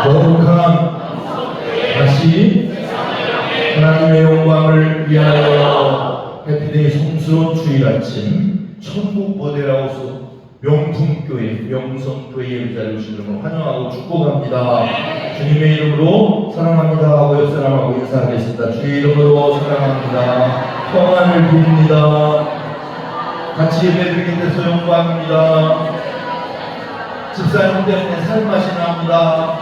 거룩한 다시 하나님의 영광을 위하여 해피데이 성스러운 주일 아침 천국 모델하우스 명품교회 명성교회에 자리에 오신 여러분 환영하고 축복합니다. 주님의 이름으로 사랑합니다 하고 옆 사람하고 인사하겠습니다. 주의 이름으로 사랑합니다. 평안을 빕니다. 같이 예배드리게 돼서 영광입니다. 집사님 때문에 살맛이 납니다.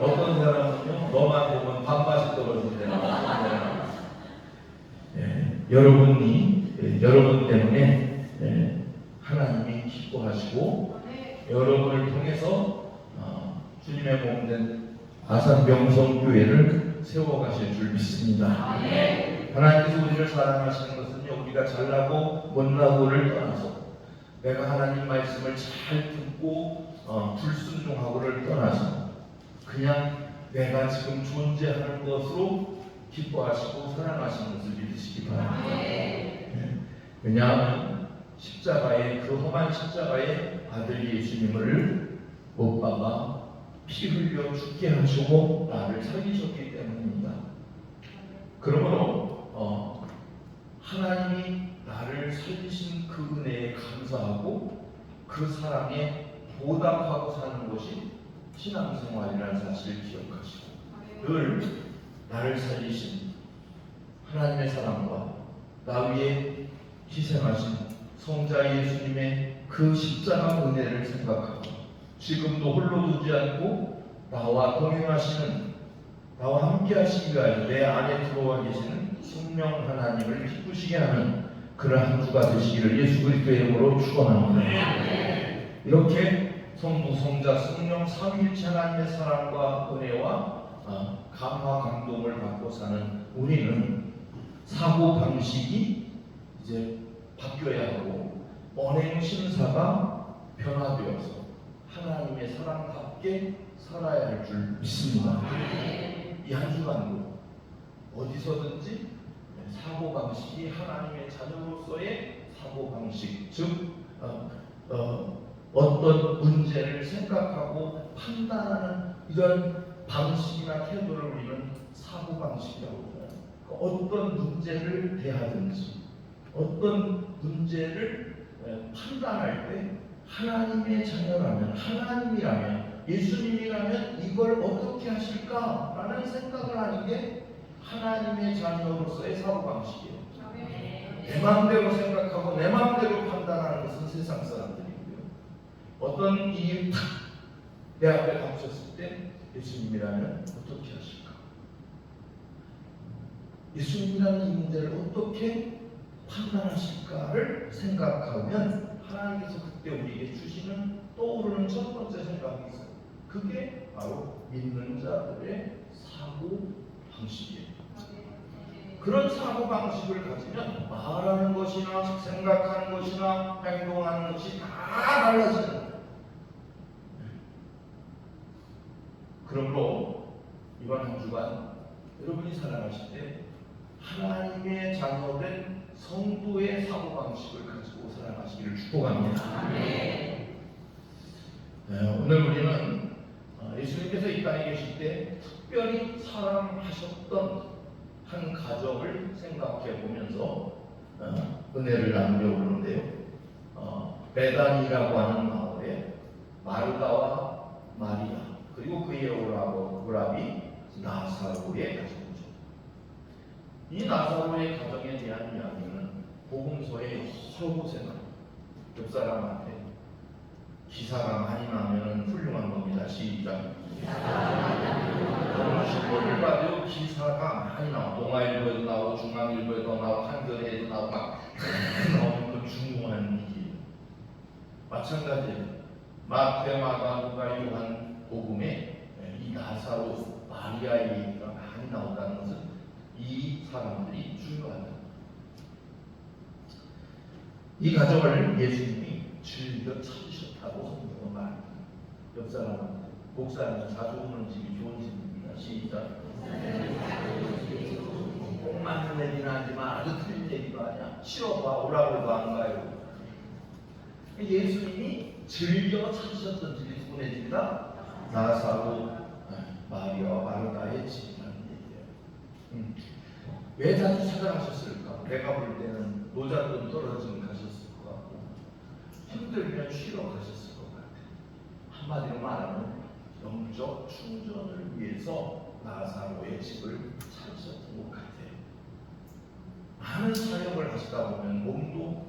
어떤 사람은요, 너만 보면 밥맛이 떨어진대요. 여러분 때문에 하나님이 기뻐하시고 여러분을 통해서 주님의 몸된 아산 명성교회를 세워가실 줄 믿습니다. 하나님께서 우리를 사랑하시는 것은요, 우리가 잘나고 못나고를 떠나서 내가 하나님 말씀을 잘 듣고 불순종하고를 떠나서 그냥 내가 지금 존재하는 것으로 기뻐하시고 사랑하시는 것을 믿으시기 바랍니다. 왜냐하면 십자가의 그 험한 십자가의 아들 예수님을 못 박아 피 흘려 죽게 하시고 나를 살리셨기 때문입니다. 그러므로 하나님이 나를 살리신 그 은혜에 감사하고 그 사랑에 보답하고 사는 것이 신앙생활이라는 사실을 기억하시고 늘 나를 살리신 하나님의 사랑과 나 위에 희생하신 성자 예수님의 그 십자가 은혜를 생각하고 지금도 홀로 두지 않고 나와 동행하시는 나와 함께 하시기 위하여 내 안에 들어와 계시는 성령 하나님을 기쁘시게 하는 그러한 한 주가 되시기를 예수 그리스도의 이름으로 축원합니다. 이렇게 성부, 성자, 성령 삼위일체 하나님의 사랑과 은혜와 감화 감동을 받고 사는 우리는 사고 방식이 이제 바뀌어야 하고 언행 심사가 변화되어서 하나님의 사랑답게 살아야 할 줄 믿습니다. 이 한 주간도 어디서든지 사고방식이 하나님의 자녀로서의 사고방식, 즉 어떤 문제를 생각하고 판단하는 이런 방식이나 태도를 우리는 사고방식이라고 해요. 어떤 문제를 대하든지 어떤 문제를 판단할 때 하나님의 자녀라면, 하나님이라면, 예수님이라면 이걸 어떻게 하실까라는 생각을 하는 게 하나님의 자녀로서의 사고방식이에요. 내 마음대로 생각하고 내 마음대로 판단하는 것은 세상 사람들이고요. 어떤 일이 탁 내 앞에 닥쳤을 때 예수님이라면 어떻게 하실까? 예수님이라는 이 문제를 어떻게 판단하실까를 생각하면 하나님께서 그때 우리에게 주시는 떠오르는 첫 번째 생각이 있어요. 그게 바로 믿는 자들의 사고 방식이에요. 그런 사고 방식을 가지면 말하는 것이나 생각하는 것이나 행동하는 것이 다 달라지는 거예요. 그러므로 이번 한 주간 여러분이 살아가실 때 하나님의 자녀된 성도의 사고방식을 가지고 살아가시기를 축복합니다. 오늘 우리는 예수님께서 이 땅에 계실 때 특별히 사랑하셨던 한 가정을 생각해 보면서 은혜를 나누려 오는데요. 베다니라고 하는 마을에 마르다와 마리아 그리고 그의 오라비 나사로의 가정이죠. 이 나사로의 가정에 대한 이야기는 복음서의 여러 곳에 나와요. 옆 사람한테 기사가 많이 나면 훌륭한 겁니다. 시작. 여러분 신문을 봐도 기사가 많이 나와. 동아일보에도 나오고 중앙일보에도 나오고 한겨레에도 나오고 막 나오는 그 중요한 일이에요. 마찬가지예요. 마태, 마가, 누가, 요한 복음에 이 나사로, 마리아의 얘기가 많이 나온다는 것은 이 사람들이 중요하다. 이 가정을 예수님이 즐겨 찾으셨다고 성경은 말합니다. 옆 사람한테 목사님 자주 오는 집이 좋은 집입니다. 시작. 꼭 맞는 얘기는 하지만 아주 틀린 얘기도 아니야. 치워봐 오라고 해도 안 가요. 예수님이 즐겨 찾으셨던 집이 누구네 집이다? 나사로, 마리아와 마르다의 집이라는 얘기예요. 왜 자주 찾아가셨을까? 내가 볼 때는 노잣돈 떨어지면 가셨을 것 같고, 힘들면 쉬러 가셨을 것 같아요. 한마디로 말하면 영적 충전을 위해서 나사로의 집을 찾으셨던 것 같아요. 많은 사역을 하시다 보면 몸도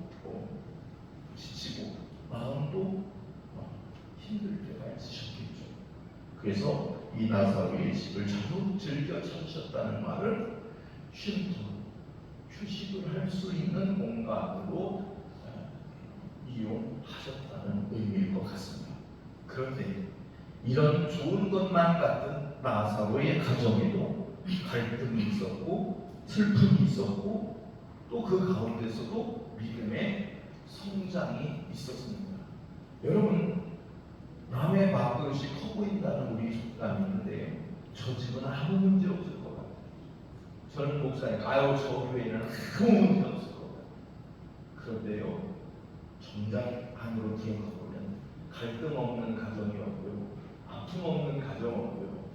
지치고 마음도 힘들 때가 있으셨겠죠. 그래서 이 나사로의 집을 자주 즐겨 찾으셨다는 말은 쉼터, 휴식을 할 수 있는 공간으로 이용하셨다는 의미일 것 같습니다. 그런데 이런 좋은 것만 같은 나사로의 가정에도 갈등이 있었고 슬픔이 있었고 또 그 가운데서도 믿음의 성장이 있었습니다. 여러분, 남의 밥그릇이 커 보인다는 우리 속담이 있는데 저 집은 아무 문제 없을 것 같아요. 저는 목사님, 저 교회는 아무 문제 없을 것 같아요. 그런데요, 정작 안으로 들어가 보면 갈등 없는 가정이 없고요, 아픔 없는 가정 없고요,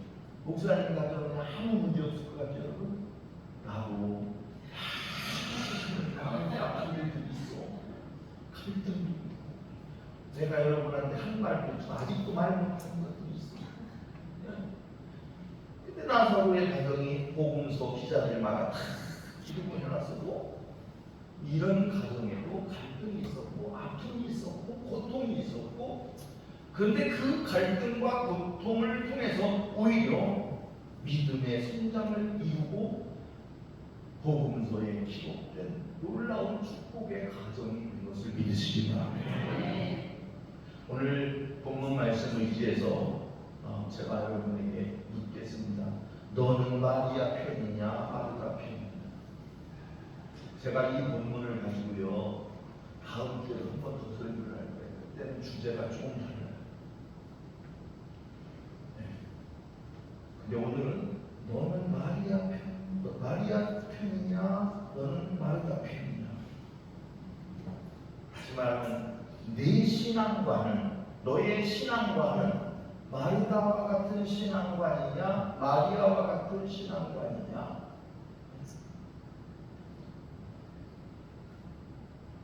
목사님 가정은 아무 문제 없을 것 같아요. 여러분, 나도 아픈 일들이 있어. 갈등도 있고. 제가 여러분한테 한 말도 아직도 말 못하는 것들이 있어. 근데 나사로의 가정이 복음서 기자들마다 다 기록을 해놨어도 이런 가정에도 갈등이 있었고 아픔이 있었고 고통이 있었고, 그런데 그 갈등과 고통을 통해서 오히려 믿음의 성장을 이루고 복음서에 기록된 놀라운 축복의 가정이 있는 것을 믿으시기 바랍니다. 오늘 본문 말씀 의지해서 제가 여러분에게 묻겠습니다. 너는 마리아 편이냐 마르다 편이냐? 제가 이 본문을 가지고요 다음 주에 한 번 더 설교를 할 거예요. 그때는 주제가 조금 달라요. 근데 오늘은 너는 마리아 편이냐 너는 마르다 편이냐? 다시 말하면 네 신앙과는, 너의 신앙과는 마르다와 같은 신앙관이냐 마리아와 같은 신앙관이냐?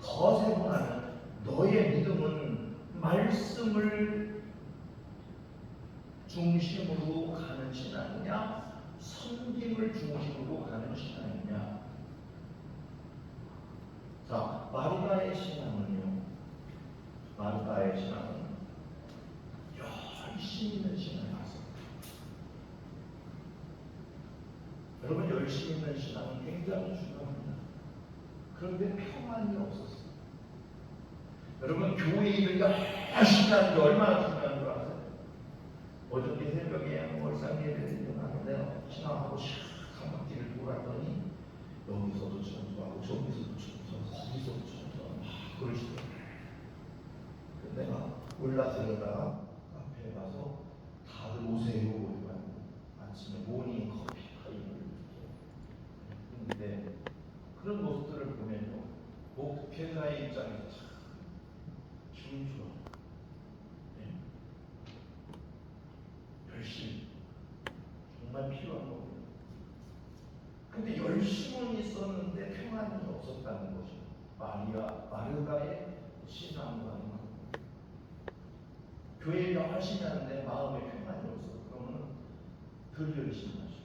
더 세분하면 너의 믿음은 말씀을 중심으로 가는 신앙이냐 섬김을 중심으로 가는 신앙이냐? 자, 마르다의 신앙은요, 마르다의 신앙은 열심히 있는 신앙이었어요. 여러분, 열심히 있는 신앙은 굉장히 중요합니다. 그런데 평안이 없었어요. 여러분, 교회 일을 열심히 하는 게 얼마나 중요한 줄 아세요? 어저께 새벽에 월상 예배를 일어나는데 신앙하고 한 바퀴를 돌았더니 여기서도 청소하고 저기서도 청소하고 거기서도 청소하고 막 그러시더라고요. 내가 올라서다가 앞에 가서 다들 오세요 이러고 아침에 모닝 커피 타임을 했는데 그런 모습들을 보면요, 목회자의 입장에서 참 기분이 좋아요. 열심히 정말 필요한 거예요. 근데 열심은 있었는데 평안이 없었다는 것이 마르다의 신앙과는 교회를 열심히 하는데 마음에 평안이 없어. 그러면 덜 열심히 하시고,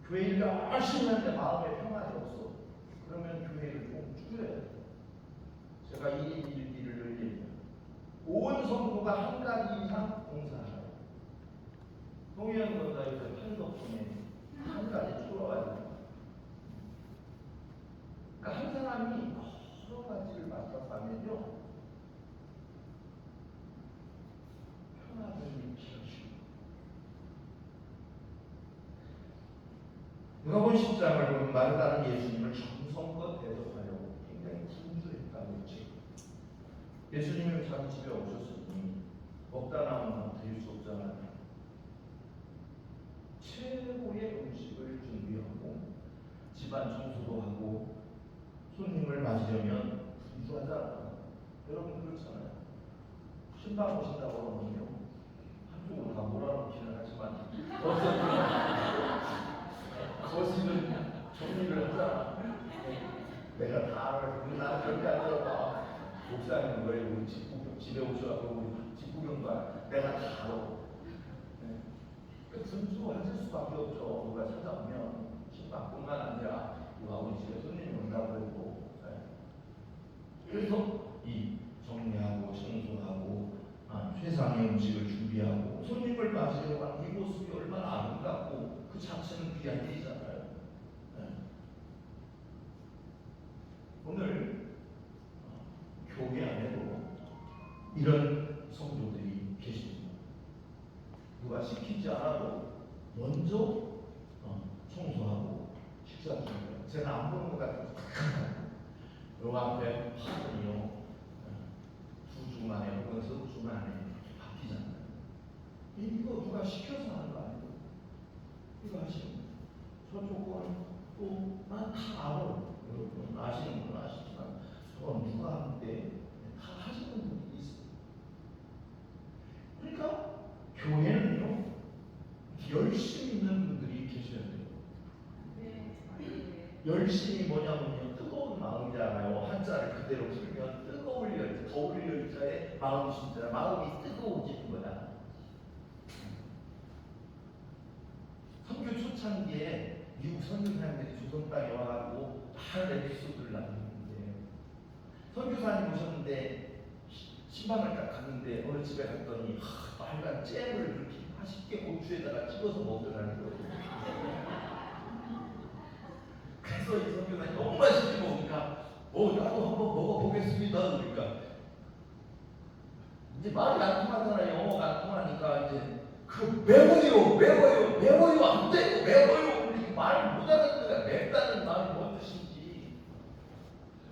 교회를 열심히 하는데 마음에 평안이 없어. 그러면 교회를 좀 줄여야 돼요. 제가 1인 1일을 늘 얘기해요. 온 성도가 한 가지 이상 봉사하라고. 동의한 건가에서 한덕분에 한 가지 줄어가지고, 그러니까 한 사람이 여러 가지를 맡아서 하면요 평안을 유지하시고. 누가복음 10장을 보면 마르다는 예수님을 정성껏 대접하려고 굉장히 분주했다고 했지. 예수님이 자기 집에 오셨으니 먹다 남은 드릴 수 없잖아요. 최고의 음식을 준비하고 집안 청소도 하고 손님을 맞으려면 분주하잖아요. 여러분, 신방 오신다고 그러면요 한쪽으로 다 몰아넣기는 하지만 거실은 정리를 하잖아. 내가 다 알아. 나는 그렇게 하더라고. 목사님은 왜 우리 집에 오셔가지고 우리 집구경과 내가 다 알아. 순수하실 수밖에 없죠. 누가 찾아오면 신방뿐만 아니라 누가 우리 집에 손님이 온다고 해도. 그래서 이 정리하고 청소하고 최상의 음식을 준비하고 손님을 맞이려고 하는 이 모습이 얼마나 아름답고 그 자체는 귀한 일이잖아요. 오늘 교회 안에도 이런 성도들이 계십니다. 누가 시키지 않아도 먼저 청소하고 식사 준비해요. 제가 안 보는 것 같아요. 요 앞에 화분이요 2주 만에 혹은 3주 만에 바뀌잖아요. 이거 누가 시켜서 하는 거 아니고 이거 하시는 거예요. 저쪽 거는 또난 다 알아요. 여러분 아시는 분은 아시지만 저건 누가 하는데 다 하시는 분이 있어요. 그러니까 교회는요 열심히 있는 분들이 계셔야 돼요. 열심히 뭐냐면요 뜨거운 마음이잖아요. 한자를 그대로 풀면 뜨거울 열, 더울 열자에 마음이 진짜 마음이 뜨거워지는 거야. 선교 초창기에 미국 선교사님들이 조선 땅에 와가지고 많은 에피소드를 나누는데 선교사님 오셨는데 신방을 딱 갔는데 어느 집에 갔더니 빨간 잼을 그렇게 맛있게 고추에다가 찍어서 먹더라는 거예요. 그래서 이 선교사님 너무 맛있게 먹으니까 나도 한번 먹어보겠습니다. 그러니까 이제 말이 안 통하잖아요. 영어가 안 통하니까 이제 매워요 안 되고 매워요. 우리 말 못 알아듣는다. 맵다는 말이 뭔 뜻인지.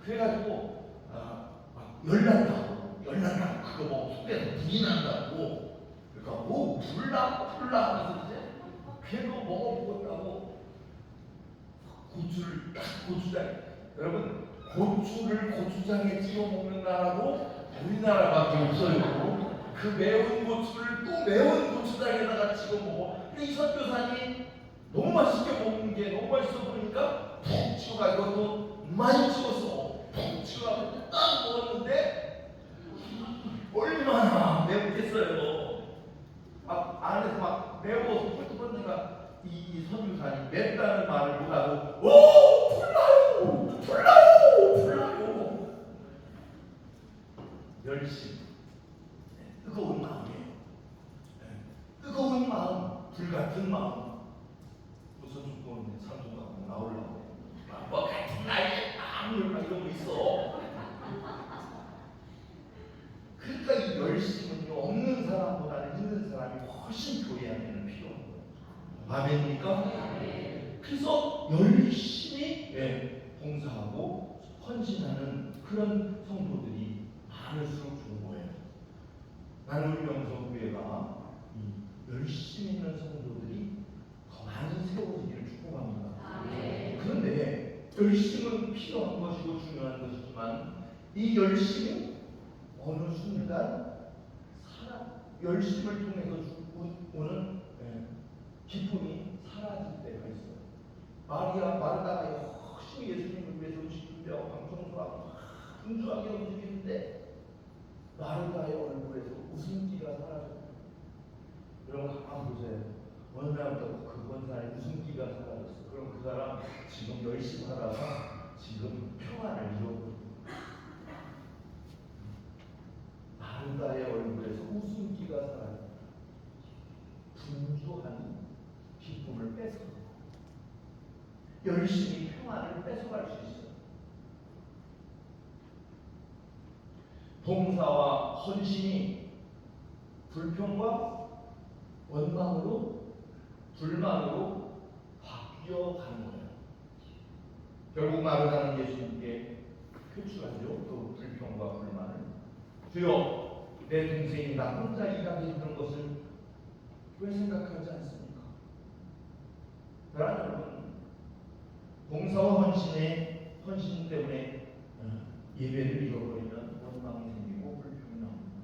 그래가지고 열난다고 그거 뭐 속에서 불이 난다고. 그러니까 불나 하면서 이제 그거 먹어보겠다고 고추를 딱 고추장. 여러분 고추를 고추장에 찍어 먹는 나라도 우리나라밖에 없어요. 그 매운 고추를 또 매운 고추장에다가 찍어 먹어. 근데 이 선교사님 너무 맛있게 먹는 게 너무 맛있어 보니까 푹 찍어가지고 또 많이 찍어서 푹 찍어가지고 딱 먹었는데 얼마나 매웠겠어요. 막 안에서 막 매워서 펄떡펄떡니까 이 선교사님 맵다는 말을 못하고 불나요 열심 뜨거운 마음이에요. 뜨거운 마음, 불같은 마음. 무슨 조건인데 산소가 나오려고 뭐 같은 나이에 막 이런 거 있어. 그러니까 이 열심은요 없는 사람보다는 있는 사람이 훨씬 교회 안에는 필요한 거예요. 아멘입니까? 그래서 열심히 봉사하고 헌신하는 그런 성도들이 많을수록 좋은 거예요. 나는 우리 명성교회가 열심히 있는 성도들이 더 많이 세워지기를 축복합니다. 그런데 열심은 필요한 것이고 중요한 것이지만 이 열심이 어느 순간 열심을 통해서 오는 기쁨이 사라질 때가 있어요. 마르다가 열심히 예수님을 위해서 음식 준비하고 방청소하고 분주하게 움직이는데 마르다의 얼굴에서 웃음기가 사라져요. 여러분 가만 보세요. 어느 날부터 그 권사의 웃음기가 사라졌어. 그럼 그 사람 지금 열심히 하다가 지금 평안을 잃어버려. 마르다의 얼굴에서 웃음기가 사라져. 분주한 기쁨을 뺏어. 열심히 평안을 뺏어갈 수 있어요. 봉사와 헌신이 불평과 원망으로 불만으로 바뀌어가는 거예요. 결국 마르다는 예수님께 표출하죠. 그 불평과 불만을. 주여, 내 동생이 나 혼자 일하게 해주는 것을 왜 생각하지 않습니까? 여러분, 봉사와 헌신 때문에 예배를 잃어버리면 원망이 생기고 불평이 나옵니다.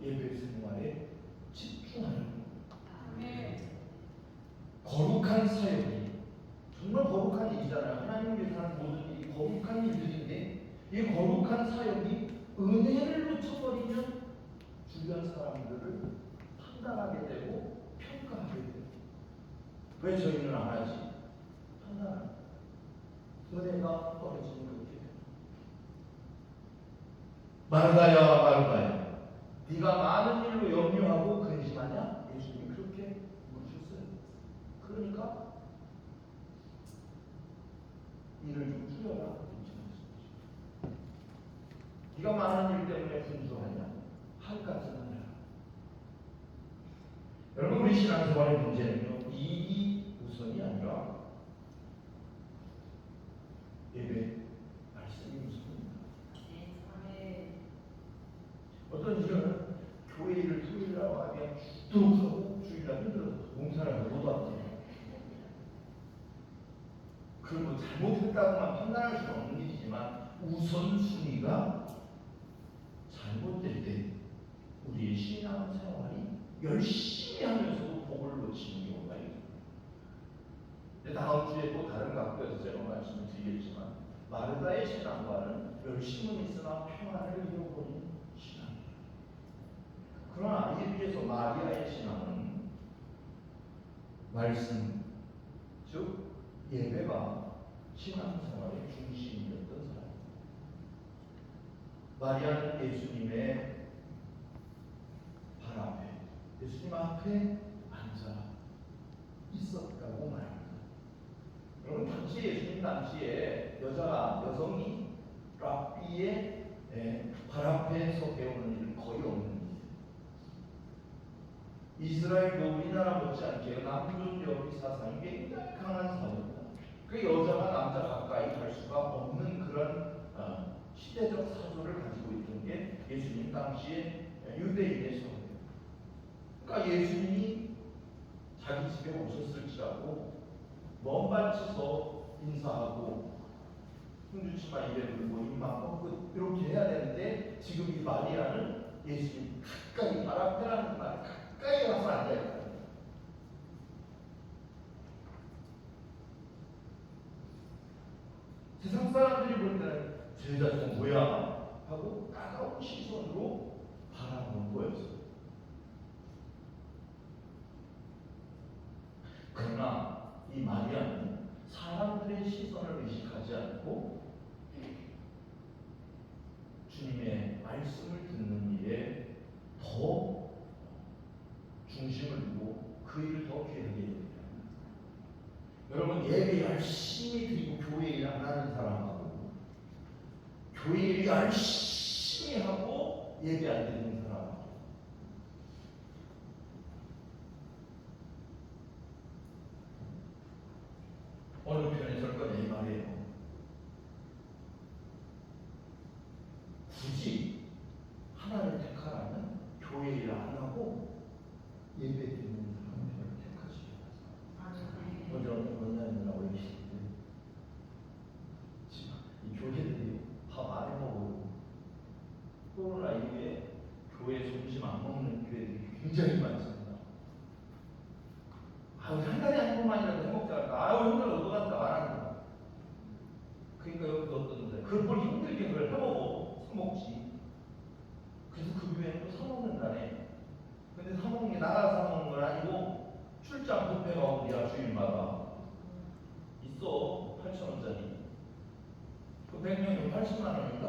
예배 생활에 집중하는 아멘. 거룩한 사역이 정말 거룩한 일이잖아요. 하나님 위해서 하는 모든 일이 거룩한 일들인데 이 거룩한 사역이 은혜를 놓쳐버리면 주변 사람들을 판단하게 되고 평가하게 돼요. 왜 저희는 안 하지? 판단하는 은혜가 떨어지는 그렇게 돼요. 마르다야 마르다야, 네가 많은 일로 염려하고 근심하냐? 예수님이 그렇게 물으셨어요. 그러니까 일을 좀 줄여라. 네가 많은 일 때문에 분주하냐? 한 가지만 해라. 여러분, 우리 신앙생활의 문제는요, 일이 우선이 아니라 예배, 말씀이 우선입니다. 어떤 일은 교회 일을 토요일날 와면 죽도록 하고 주일날 힘들어서 몸살을 못 왔대요. 그걸 뭐 잘못했다고만 판단할 수는 없는 일이지만 우선순위가 잘못될 때 우리의 신앙생활이 열심히 하면서도 복을 놓치는 경우가 있습니다. 다음 주에 또 다른 각도에서 제가 말씀을 드리겠지만 마르다의 신앙과는 열심은 있으나 평안을 잃어버린 신앙입니다. 그러나 이에 비해서 마리아의 신앙은 말씀, 즉 예배가 신앙생활의 중심이었던 사람입니다. 마리아는 예수님의 발 앞에, 예수님 앞에 앉아 있었다고 말합니다. 여러분, 당시 예수님 당시에 여성이 랍비의 발 앞에서 배우는 일은 거의 없는 일이에요. 이스라엘도 우리나라 못지않게 남존 여비 사상이 굉장히 강한 사회입니다. 그 여자가 남자 가까이 갈 수가 없는 그런 시대적 사조를 가지고 있던 게 예수님 당시에 유대인의 사회예요. 그러니까 예수님이 자기 집에 오셨을지라도 먼 발치서 인사하고 흉주치마 입에 물고 입만 뻗고 이렇게 해야 되는데 지금 이 마리아는 예수님 가까이, 발 앞에라는 말 가까이 가서 앉아요. 세상 사람들이 볼 때는 저 여자 좀 뭐야 하고 따가운 시선으로 바라보는 거였어요. 그러나 이 마리아는 사람들의 시선을 의식하지 않고 주님의 말씀을 듣는 일에 더 중심을 두고 그 일을 더 귀하게 됩니다. 여러분, 예배 열심히 드리고 교회 일 안 하는 사람하고 교회 일 열심히 하고 예배 안 드리는 사람하고 어느 편에 설 거냐 이 말이에요. 굳이 하나를 택하라면 교회 일 안 하고 예배 드리는 사람을 택하시기 바랍니다. 어제 원장님이라고 얘기했는데 지금 이 교회들이 밥 안 해먹고 코로나 이후에 교회 점심 안 먹는 교회들이 굉장히 많습니다. 한 달에 한 번만이라도 해먹자. 아유 힘들어 못 간다 안 하는 거야. 그러니까 여기도 어떤데 그걸 뭘 힘들게 그걸 해먹어 사먹지. 그래서 그 교회는 또 사먹는다네. 근데 사먹는 게 나가서 사먹는 건 아니고 출장 뷔페가 온대야 주일마다 있어. 8,000원짜리 그 100명이면 80만 원인가?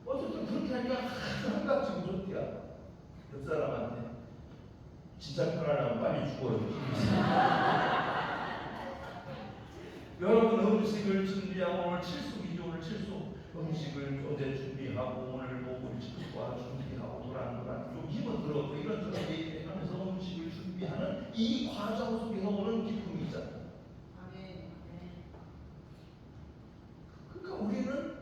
어쨌든 그렇게 하니까 한가지고 좋대야. 옆 사람한테 진짜 편하려면 빨리 죽어요. 여러분, 음식을 준비하고 오늘 칠수기죠. 오늘 칠수 음식을 어제 준비하고 오늘 뭐 우리 식구와 준비하고 도란도란 좀 힘은 들어도 이런저런 얘기하면서 음식을 준비하는 이 과정 속에서 오는 기쁨이 있잖아요. 그러니까 우리는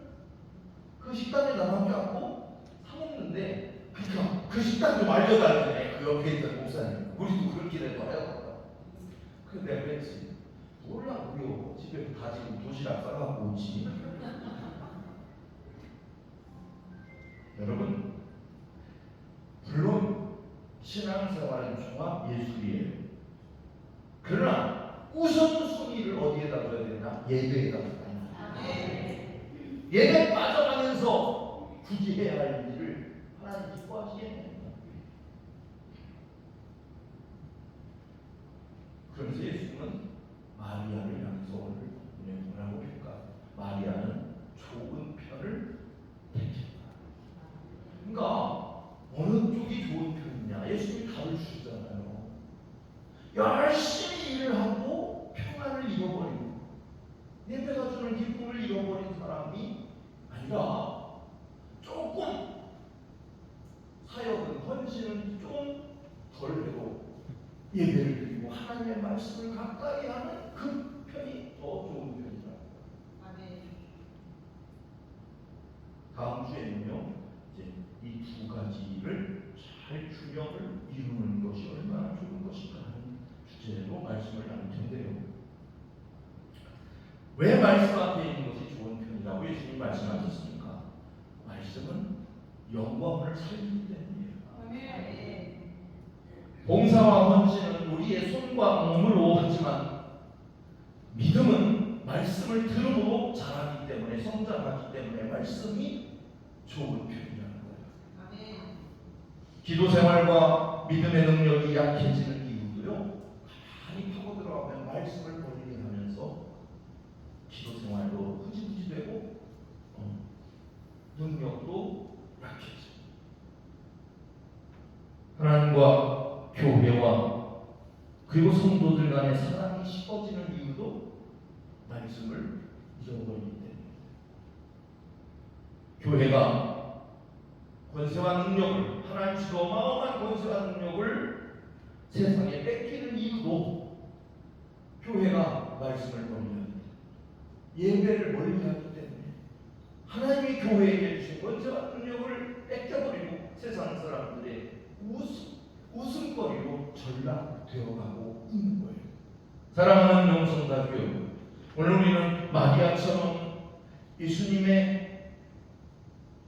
그 식당에 나가지 않고 사 먹는데, 그러니까 그 식당 좀 알려달래. 그 옆에 있던 목사님. 우리도 그렇게 돼서 해야. 그래서 내가 그랬지. 몰라, 우리 집에 다지고 도시락 싸갖고 오지. 여러분, 물론 신앙생활은 종합 예술이에요. 그러나 우선순위를 어디에다 둬야 되나? 예배에다 둬야 되나? 예배 빠져가면서 굳이 해야 할 일을 하나님 기뻐하시겠네요. 그래서 예수님은 마리아를 향해서 오늘 뭐라고 할까? 마리아는 좋은 편을 택했다. 그러니까 어느 쪽이 좋은 편이냐? 예수님이 답을 주시잖아요. 열심히 일을 하고 평안을 잃어버리고 예배가 주는 기쁨을 잃어버린 사람이 아니라 조금 사역은 헌신은 좀 덜해도 예배를 드리고 하나님의 말씀을 가까이 하는 그 편이 더 좋은 편이다. 다음 주에는요, 이제 이 두 가지를 잘 균형을 이루는 것이 얼마나 좋은 것인가 하는 주제로 말씀을 나눌 텐데요. 왜 말씀 앞에 있는 것이 좋은 편이라고 예수님이 말씀하셨습니까? 말씀은 영광을 살리기 때문이에요. 봉사와 헌신은 우리의 손과 몸으로 하지만 믿음은 말씀을 들음으로 자라기 때문에, 성장하기 때문에 말씀이 좋은 편이라는 거예요. 기도 생활과 믿음의 능력이 약해지는 이유도요, 가만히 파고 들어가면 말씀을 버리게 하면서 기도 생활도 흐지부지 되고 능력도 약해져. 하나님과 교회와 그리고 성도들 간의 사랑이 식어지는 이유도 말씀을 잊어버리기 때문입니다. 교회가 권세와 능력을, 하나님 주시는 어마어마한 권세와 능력을 세상에 뺏기는 이유도 교회가 말씀을 멀리합니다. 예배를 멀리하기 때문에 하나님이 교회에게 주신 권세와 능력을 뺏겨버리고 세상 사람들의 웃음거리로 전락되어가고 있는 거예요. 사랑하는 영성가족 여러분, 오늘 우리는 마리아처럼 예수님의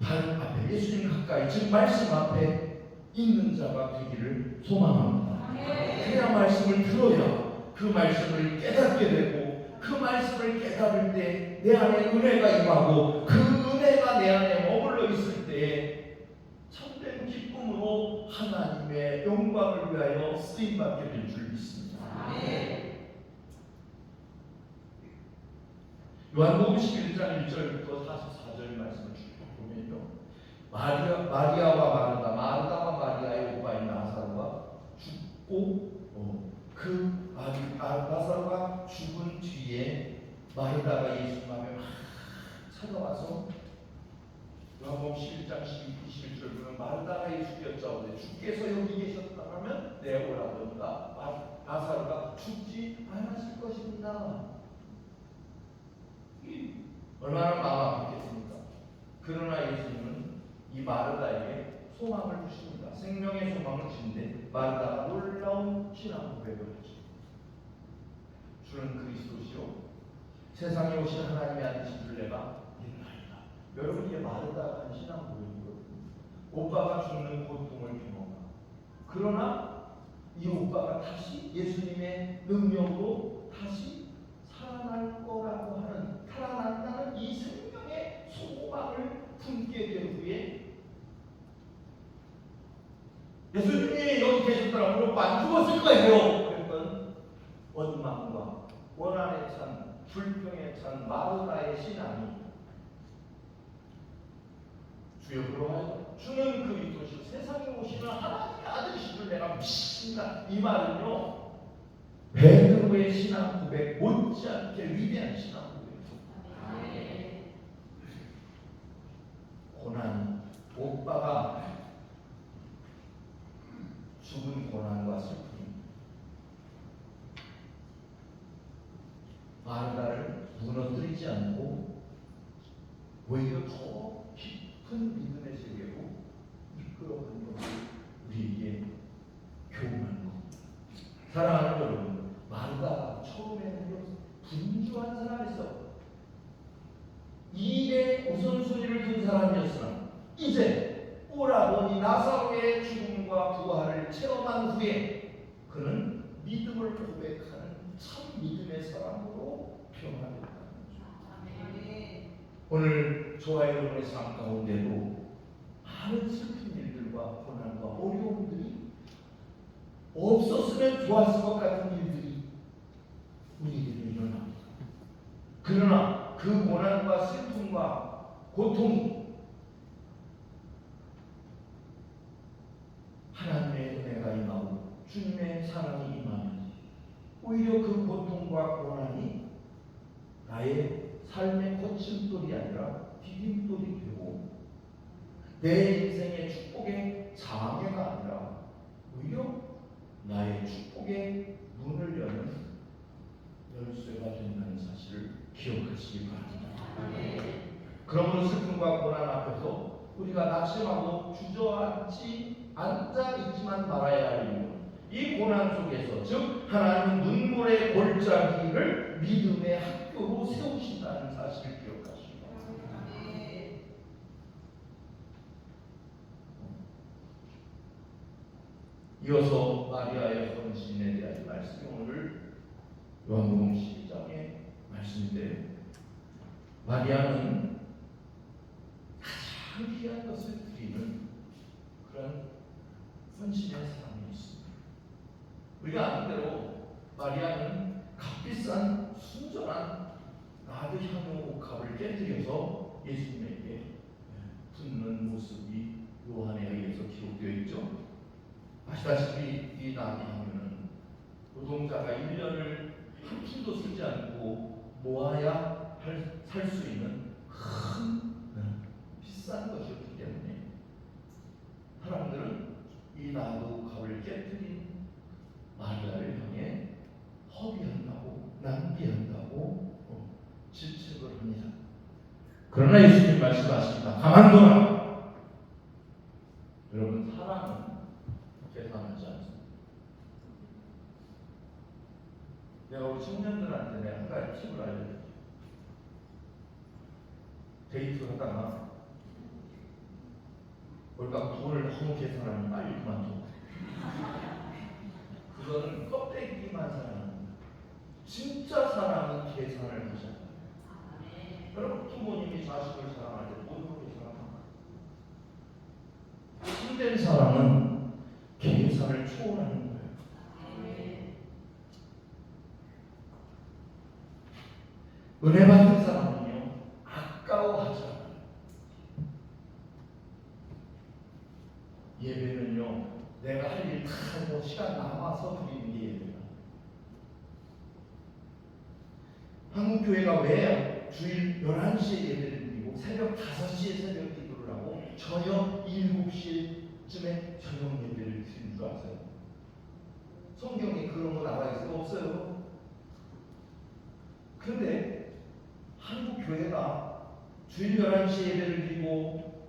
발 앞에, 예수님 가까이, 즉 말씀 앞에 있는 자가 되기를 소망합니다. 그래야 말씀을 들어야 그 말씀을 깨닫게 되고, 그 말씀을 깨달을 때 내 안에 은혜가 임하고, 그 은혜가 내 안에 머물러 있을 때에 참된 기쁨으로 하나님의 영광을 위하여 쓰임받게 될 줄 믿습니다. 요한복음 11장 1절부터 44절 말씀을 쭉 보면요, 마리아와 마르다와 마리아의 오빠인 나사로가 죽고, 그 나사로가 죽은 뒤에 마르다가 예수님 앞에 막 찾아와서, 요한복음 11장 21절 보면 마르다가 예수께 여짜오되 주께서 여기 계셨다면 내가 오라더니까 나사로가 죽지 않았을 것입니다. 얼마나 마음 아팠겠습니까? 그러나 예수님은 이 마르다에게 소망을 주십니다. 생명의 소망을 주는데 마르다가 놀라운 신앙 고백을 하죠. 주는 그리스도시요 세상에 오신 하나님의 아들이신 줄 내가 믿나이다. 여러분, 이게 마르다가 한 신앙 고백이거든요. 오빠가 죽는 고통을 경험하고, 그러나 이 오빠가 다시 예수님의 능력으로 다시 살아날 거라고 하는, 살아난다는 이 생명의 소망을 품게 된 후에 예수님이 여기 계셨더라면 오빠 안 죽었을 거예요. 그랬던 원망과 원한에 찬, 불평에 찬 마르다의 신앙이 주여 그러하여 주는 그리스도시요 세상에 오시는 하나님의 아들이신 줄 내가 믿습니다. 이 말은요, 베드로의 신앙 고백 못지않게 위대한 신앙 고백이에요. 고난, 오빠가 죽은 고난과 슬픔, 마르다를 무너뜨리지 않고 오히려 더 깊은 믿음의 세계로 이끌어가는 것이 우리에게 교훈하는 겁니다. 사랑하는 여러분, 마르다가 처음에는 분주한 사람이었어. 일에 우선순위를 둔 사람이었으나 이제 오라버니 나사로의 죽음과 부활을 체험한 후에 그는 믿음을 고백하는 참 믿음의 사람으로 표현합니다. 오늘 저와 여러분의 삶 가운데도 많은 슬픈 일들과 고난과 어려움들이 없었으면 좋았을 것 같은 일들이 우리에게 일어납니다. 그러나 그 고난과 슬픔과 고통이 하나님의 은혜가 임하고 주님의 사랑이 임하면 오히려 그 고통과 고난이 나의 삶의 거침돌이 아니라 디딤돌이 되고 내 인생의 축복의 장애가 아니라 오히려 나의 축복의 문을 여는 열쇠가 된다는 사실을 기억하시기 바랍니다. 그러므로 슬픔과 고난 앞에서 우리가 낙심하고 주저앉지 앉아있지만 말아야 할 이유는 이 고난 속에서 즉 하나님은 눈물의 골짜기를 믿음의 학교로 세우신다는 사실을 기억하시기 바랍니다. 이어서 마리아의 헌신에 대한 말씀이 오늘 요한복음 12장의 말씀인데 마리아는 가장 귀한 것을 드리는 그런 헌신의 사람이 있습니다. 우리가 아는 대로 마리아는 값비싼 순전한 나드 향유 옥합을 깨뜨려서 예수님에게 붓는 모습이 요한에 의해서 기록되어 있죠. 아시다시피 이 나드 향유는 노동자가 1년을 한 푼도 쓰지 않고 모아야 살 수 있는 큰 비싼 것이었기 때문에 사람들은 이 나드 옥합을 깨뜨린 마리아를 향해 허비한다고 낭비한다고 질책을 합니다. 그러나 예수님 말씀하십니다. 가만둬라. 여러분 사랑은 계산하지 않습니다. 내가 우리 청년들한테 내가 한 가지 팁을 알려줄게요. 데이트를 하다가 뭘까 돈을 너무 계산하면 빨리 그만둬. 그거는 껍데기만 사랑합니다. 진짜 사랑은 계산을 하셔야 돼요. 여러분 부모님이 자식을 사랑할 때 모두 사랑합니다. 참된 사랑은 계산을 초월하는 거예요. 은혜 받은 사람은요 아까워하지 않아요. 예배는요 내가 할 일 다 하고 시간 남아서 드리는 게 예배다. 한국교회가 왜 주일 11시에 예배를 드리고 새벽 5시에 새벽 기도를 하고 저녁 7시쯤에 저녁 예배를 드리는 줄 아세요? 성경에 그런 거 나와 있어요? 없어요. 그런데 한국교회가 주일 11시에 예배를 드리고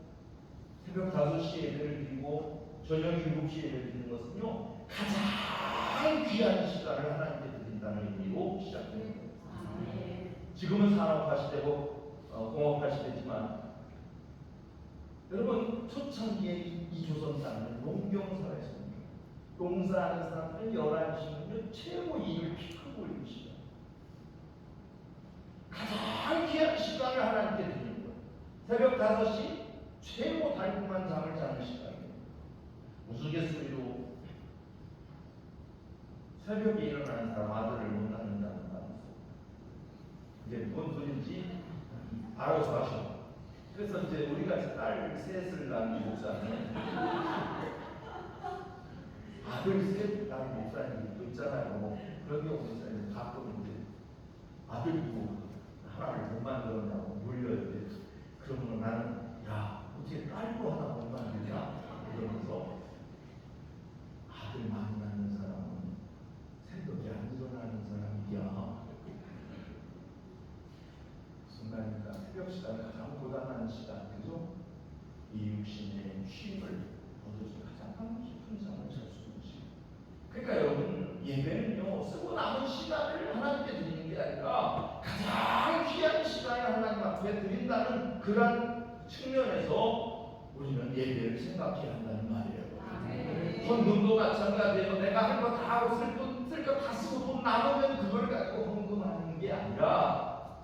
새벽 5시에 예배를 드리고 저녁 7시에 예배를 드리는 것은요 가장 귀한 시간을 하나님께 드린다는 의미로 시작됩니다. 지금은 산업화 시대고 공업화 시대지만 여러분 초창기에 이 조선 땅은 농경사회였습니다. 농사하는 사람들은 11시면 최고 일을 피크고 있는 시간. 가장 귀한 시간을 하나님께 드리는 거예요. 새벽 5시 최고 달콤한 잠을 자는 시간이에요. 우스갯소리로 새벽에 일어나는 사람 아들을 못 낳는다는 말이 있어요. 이제 뭔 소리인지 알아서 하셔. 그래서 이제 우리가 딸 셋을 낳은 목사는 아들 셋 낳은 목사님도 있잖아요. 그런 경우 있어요. 가끔 이제 아들도 하나를 못 만들었냐고 물려야 돼. 그러면 나는 야 어떻게 딸도 하나 못 만드냐 그러면서 아들 많이 낳는 사람은 새벽에 안 일어나는 사람이야. 무슨 말입니까? 새벽 시간은 가장 고단한 시간, 그죠? 이 육신의 쉼을 얻어서 가장 깊은 잠을 잘 수 있는 시간. 그러니까 여러분 예배는요 쓰고 남은 시간을 하나님께 드리는 게 아니라 가장 귀한 시간을 하나님 앞에 드린다는 그런 측면에서 우리는 예배를 생각해야 한다는 말이에요. 헌금도 마찬가지예요. 내가 할 거 다 하고 쓸 거 다 쓰고 돈 남으면 그걸 가지고 헌금하는 게 아니라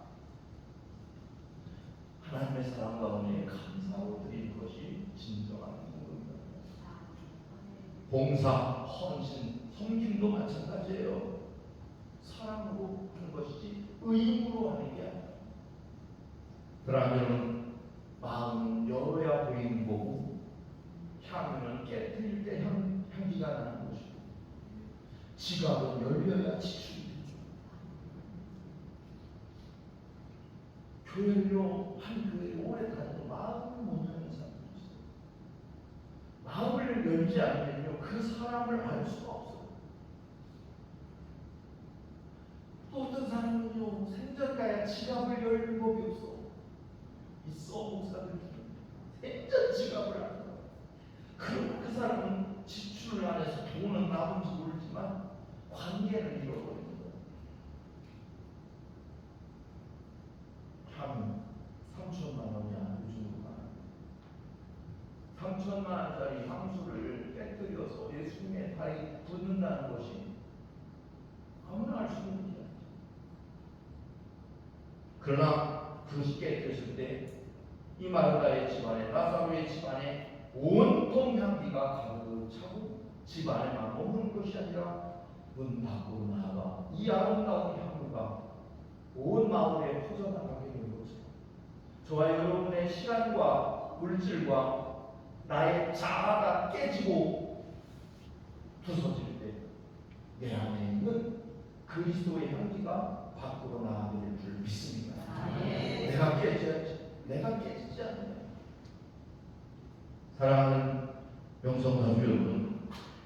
하나님의 사랑 가운데 감사로 드리는 것이 진정한 헌금입니다. 봉사, 헌신, 섬김도 마찬가지예요. 사랑으로 하는 것이지 의무로 하는 게 아니라. 그러면 마음은 열어야 보이는 거고 향유는 깨뜨릴 때 향기가 나는 것이고 지갑은 열려야 지출이 되죠. 교회로 한 교회에 오래 다녀도 마음을 못 여는 사람이 있어요. 마음을 열지 않으면요 그 사람을 알 수가 없어요. 또 어떤 사람은요 생전가야 지갑을 열 법이 없어. 있어 목사들 생전 지갑을 안 열어. 그럼 그 사람은 지출을 안 해서 돈은 남은지 모르지만 관계를 잃어버립니다. 참 3천만 원이야 요즘으로 말하면 3천만 원짜리 향수를 깨뜨려서 예수님의 발에 붓는다는 것이 아무나 알 수 있는 일이야. 그러나 그것이 깨뜨렸을 때 이 마르다의 집안에 라사로의 집안에 온통 향기가 가득 차고 집안에만 머무는 것이 아니라 문 밖으로 나아가 이 아름다운 향유가 온 마을에 퍼져나가게 된 거죠. 저와 여러분의 시간과 물질과 나의 자아가 깨지고 부서질 때 내 안에 있는 그리스도의 향기가 밖으로 나가게 될 줄 믿습니다. 내가 깨져야지. 내가 깨지지 않느냐. 사랑하는 명성가족 여러분,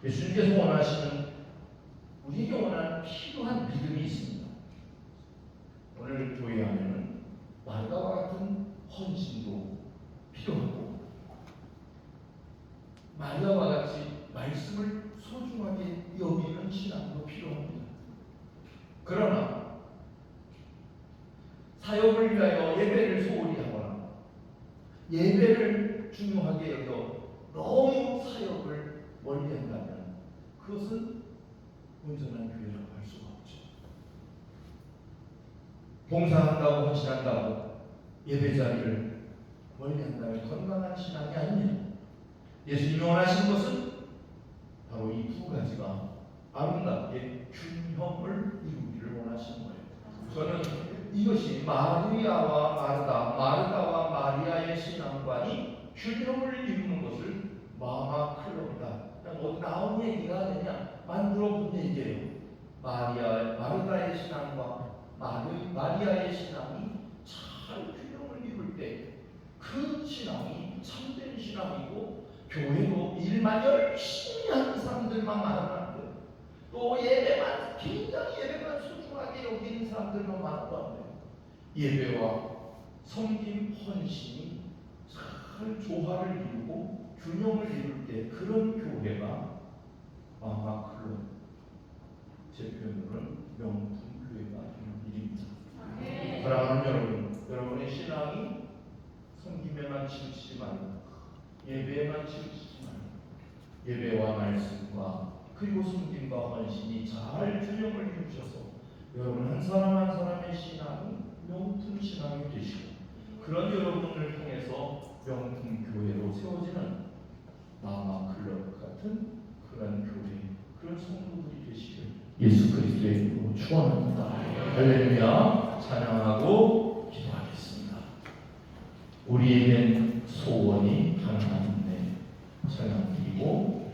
예수님께서 원하시는 우리에게 원하는 필요한 믿음이 있습니다. 오늘 교회 안에는 마르다와 같은 헌신도 필요하고 마르다와 같이 말씀을 소중하게 여기는 신앙도 필요합니다. 그러나 사역을 위하여 예배를 소홀히 하거나 예배를 중요하게 여겨 너무 사역을 멀리 한다면 그것은 온전한 교회라고 할 수가 없죠. 봉사한다고 헌신한다고 예배 자리를 멀리 한다면 건강한 신앙이 아닙니다. 예수님이 원하시는 것은 바로 이 두 가지가 아름답게 균형을 이루기를 원하시는 거예요. 저는 이것이 마리아와 마르다와 마리아의 신앙관이 균형을 이루는 것을 마마클로다. 뭐 나온 얘기가 아니냐 만들어 본 얘기예요. 마르다의 신앙과 마리아의 신앙이 잘 균형을 이룰 때 그 신앙이 참된 신앙이고 교회도 일만 열심히 하는 사람들만 많으면 안 돼요. 또 예배만 굉장히 예배만 소중하게 여기는 사람들만 많아도 안 돼요. 예배와 섬김 헌신이 잘 조화를 이루고 균형을 이룰 때 그런 교회가 마마클로 제 표현으로는 명품 교회가 되는 일입니다. 사랑하는 여러분의 신앙이 섬김에만 치우치지 말고 예배에만 치우치지 말고 예배와 말씀과 그리고 섬김과 헌신이 잘 균형을 이루셔서 여러분 한 사람 한 사람의 신앙이 명품 신앙이 되시고 그런 여러분을 통해서 명품 교회로 세워지는 마마클럽 같은 그런 교회, 그런 성도들이 되시길 예수 그리스도의 이름으로 축원합니다. 할렐루야. 찬양하고 기도하겠습니다. 우리에겐 소원이 하나님의 찬양 드리고